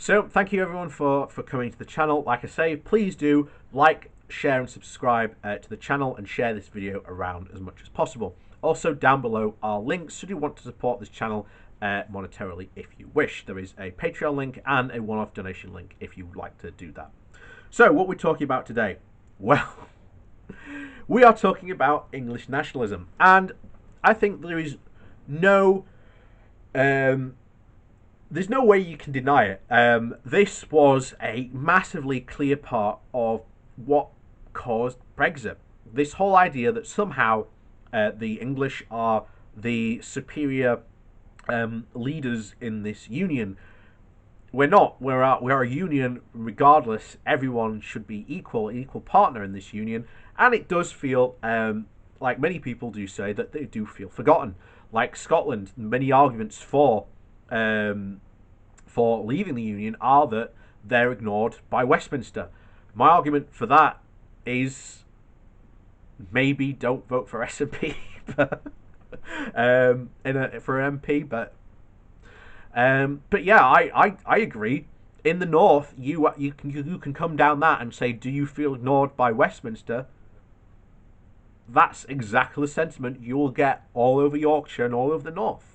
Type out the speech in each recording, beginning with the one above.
So thank you everyone for coming to the channel. Like I say, please do like, share and subscribe to the channel and share this video around as much as possible. Also down below are links should you want to support this channel monetarily if you wish. There is a Patreon link and a one-off donation link if you would like to do that. So what we're talking about today? Well, we are talking about English nationalism, and I think there is no there's no way you can deny it. This was a massively clear part of what caused Brexit. This whole idea that somehow the English are the superior leaders in this union. We're not. We're a union regardless. Everyone should be equal partner in this union. And it does feel, like many people do say, that they do feel forgotten. Like Scotland, many arguments for leaving the union are that they're ignored by Westminster. My argument for that is maybe don't vote for SNP for an MP, but yeah, I agree. In the north, you can come down that and say, do you feel ignored by Westminster? That's exactly the sentiment you will get all over Yorkshire and all over the north.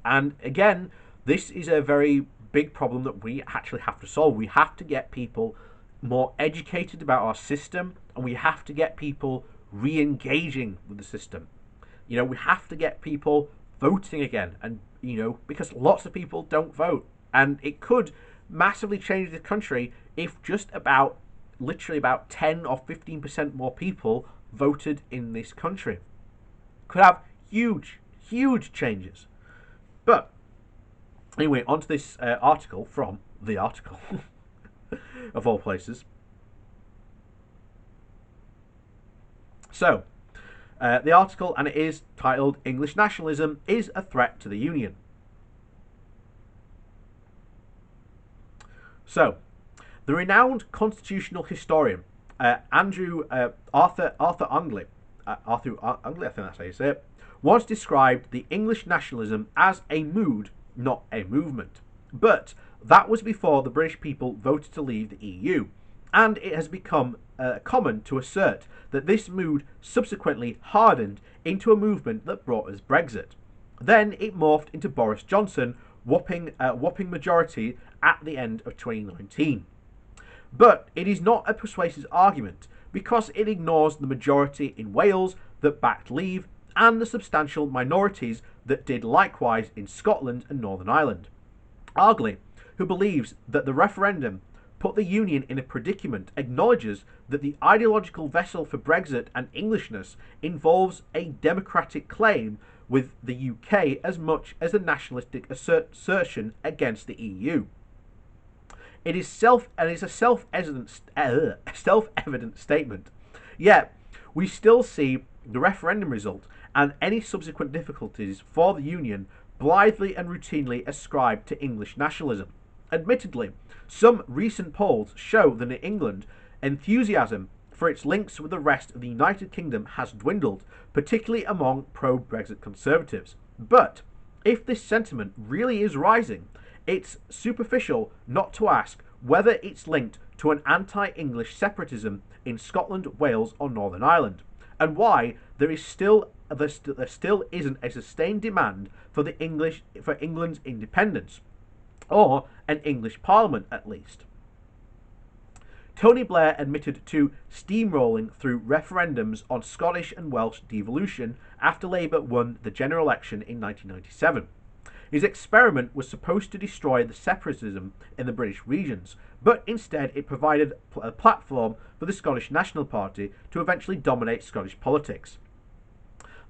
And again, this is a very big problem that we actually have to solve. We have to get people more educated about our system, and we have to get people re-engaging with the system. You know, we have to get people voting again, and because lots of people don't vote, and it could massively change the country if just literally about 10 or 15% more people voted in this country. Could have huge changes. But anyway, onto this article from the article of all places. So the article, and it is titled "English Nationalism is a Threat to the Union." So, the renowned constitutional historian Arthur Aughey, I think that's how you say it, once described the English nationalism as a mood, not a movement. But that was before the British people voted to leave the EU, and it has become common to assert that this mood subsequently hardened into a movement that brought us Brexit. Then it morphed into Boris Johnson whopping majority at the end of 2019. But it is not a persuasive argument, because it ignores the majority in Wales that backed leave and the substantial minorities that did likewise in Scotland and Northern Ireland. Aughey, who believes that the referendum put the Union in a predicament, acknowledges that the ideological vessel for Brexit and Englishness involves a democratic claim with the UK as much as a nationalistic assertion against the EU. It is a self-evident statement. Yet, we still see the referendum result and any subsequent difficulties for the Union blithely and routinely ascribed to English nationalism. Admittedly, some recent polls show that in England, enthusiasm for its links with the rest of the United Kingdom has dwindled, particularly among pro-Brexit conservatives. But if this sentiment really is rising, it's superficial not to ask whether it's linked to an anti-English separatism in Scotland, Wales or Northern Ireland, and why there still isn't a sustained demand for England's independence, or an English Parliament at least. Tony Blair admitted to steamrolling through referendums on Scottish and Welsh devolution after Labour won the general election in 1997. His experiment was supposed to destroy the separatism in the British regions, but instead it provided a platform for the Scottish National Party to eventually dominate Scottish politics.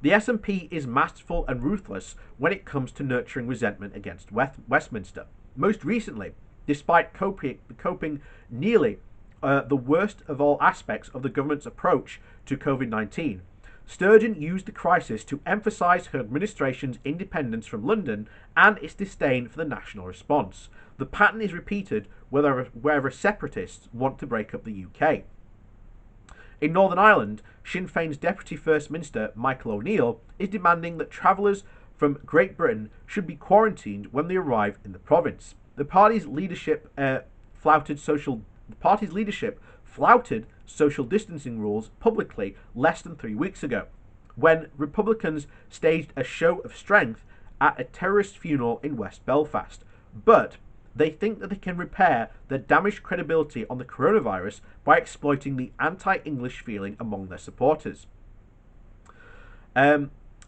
The SNP is masterful and ruthless when it comes to nurturing resentment against Westminster. Most recently, despite coping nearly the worst of all aspects of the government's approach to COVID-19, Sturgeon used the crisis to emphasise her administration's independence from London and its disdain for the national response. The pattern is repeated wherever separatists want to break up the UK. In Northern Ireland, Sinn Féin's Deputy First Minister Michael O'Neill is demanding that travellers from Great Britain should be quarantined when they arrive in the province. The party's leadership flouted social distancing rules publicly less than 3 weeks ago, when Republicans staged a show of strength at a terrorist funeral in West Belfast. But they think that they can repair their damaged credibility on the coronavirus by exploiting the anti-English feeling among their supporters.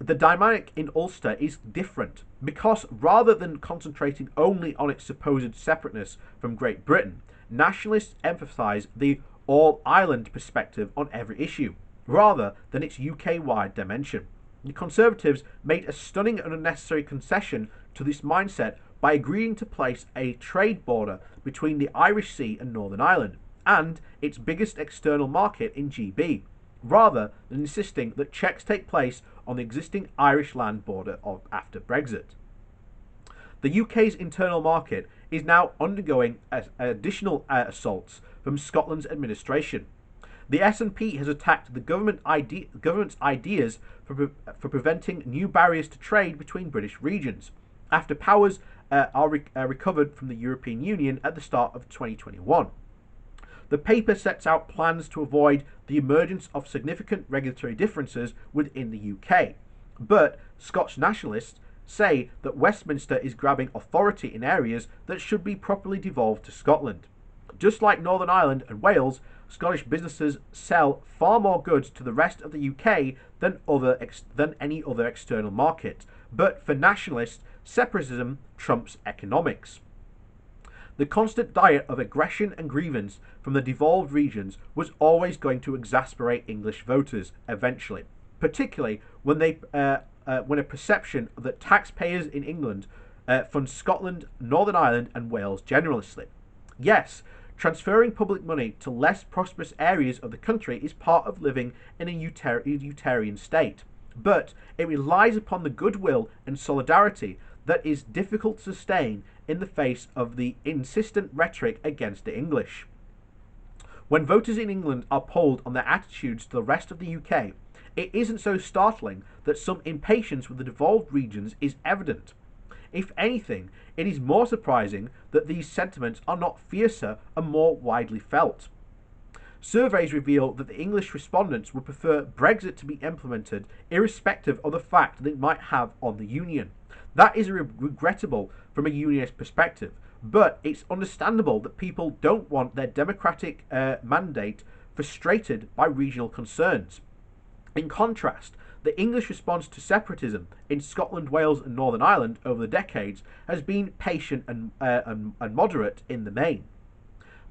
The dynamic in Ulster is different because rather than concentrating only on its supposed separateness from Great Britain, nationalists emphasise the all-Ireland perspective on every issue, rather than its UK-wide dimension. The Conservatives made a stunning and unnecessary concession to this mindset by agreeing to place a trade border between the Irish Sea and Northern Ireland, and its biggest external market in GB, rather than insisting that checks take place on the existing Irish land border after Brexit. The UK's internal market is now undergoing additional assaults from Scotland's administration. The SNP has attacked the government's ideas for preventing new barriers to trade between British regions, after powers are recovered from the European Union at the start of 2021. The paper sets out plans to avoid the emergence of significant regulatory differences within the UK, but Scots nationalists say that Westminster is grabbing authority in areas that should be properly devolved to Scotland. Just like Northern Ireland and Wales, Scottish businesses sell far more goods to the rest of the UK than any other external market, but for nationalists, separatism trumps economics. The constant diet of aggression and grievance from the devolved regions was always going to exasperate English voters eventually, particularly when a perception that taxpayers in England fund Scotland, Northern Ireland and Wales generously. Yes, transferring public money to less prosperous areas of the country is part of living in a utilitarian state, but it relies upon the goodwill and solidarity that is difficult to sustain in the face of the insistent rhetoric against the English. When voters in England are polled on their attitudes to the rest of the UK, it isn't so startling that some impatience with the devolved regions is evident. If anything, it is more surprising that these sentiments are not fiercer and more widely felt. Surveys reveal that the English respondents would prefer Brexit to be implemented irrespective of the fact that it might have on the Union. That is regrettable from a unionist perspective, but it's understandable that people don't want their democratic mandate frustrated by regional concerns. In contrast, the English response to separatism in Scotland, Wales and Northern Ireland over the decades has been patient and moderate in the main.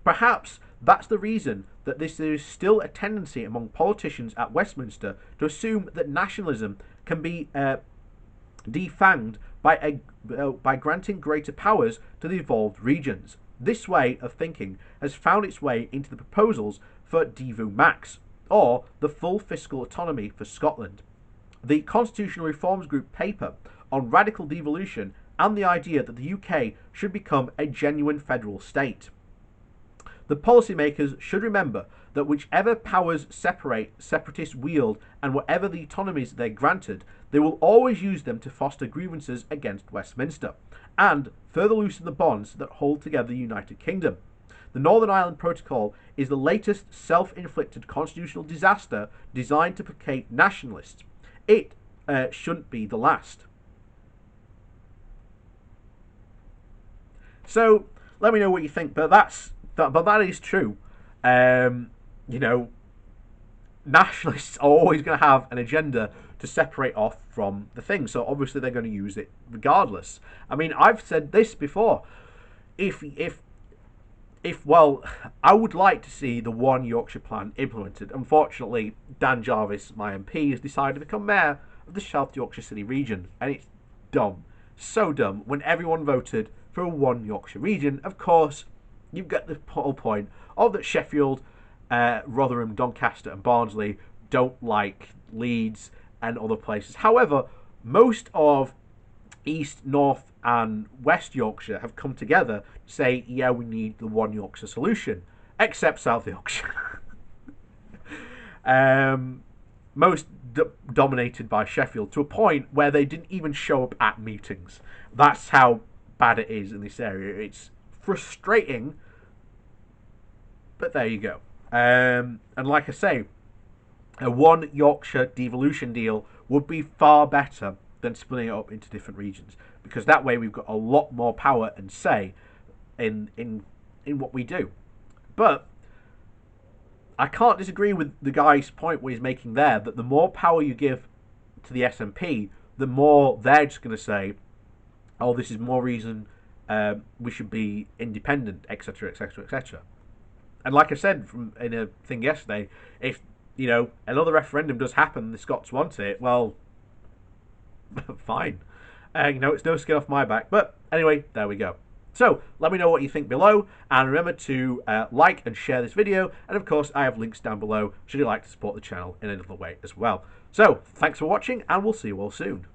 Perhaps that's the reason that there is still a tendency among politicians at Westminster to assume that nationalism can be defanged by granting greater powers to the evolved regions. This way of thinking has found its way into the proposals for Devolve Max, or the full fiscal autonomy for Scotland. The Constitutional Reforms Group paper on radical devolution and the idea that the UK should become a genuine federal state. The policymakers should remember that whichever powers separatists wield and whatever the autonomies they're granted, they will always use them to foster grievances against Westminster and further loosen the bonds that hold together the United Kingdom. The Northern Ireland Protocol is the latest self-inflicted constitutional disaster designed to placate nationalists. It shouldn't be the last. So let me know what you think, but that is true. Nationalists are always going to have an agenda to separate off from the thing, so obviously they're going to use it regardless. I mean, I've said this before. Well, I would like to see the One Yorkshire Plan implemented. Unfortunately, Dan Jarvis, my MP, has decided to become mayor of the South Yorkshire City region, and it's dumb. So dumb. When everyone voted for a One Yorkshire region, of course, you've got the whole point of that Sheffield, Rotherham, Doncaster and Barnsley don't like Leeds and other places. However, most of East, North and West Yorkshire have come together to say, yeah, we need the One Yorkshire solution, except South Yorkshire. Most dominated by Sheffield, to a point where they didn't even show up at meetings. That's how bad it is in this area. It's frustrating, but there you go. And like I say, a one Yorkshire devolution deal would be far better than splitting it up into different regions, because that way we've got a lot more power and say in what we do. But I can't disagree with the guy's point what he's making there, that the more power you give to the SNP, the more they're just going to say, oh, this is more reason we should be independent, etc., etc., etc. And like I said in a thing yesterday, if another referendum does happen, the Scots want it, well, fine. It's no skin off my back. But anyway, there we go. So let me know what you think below, and remember to like and share this video, and of course I have links down below should you like to support the channel in another way as well. So thanks for watching, and we'll see you all soon.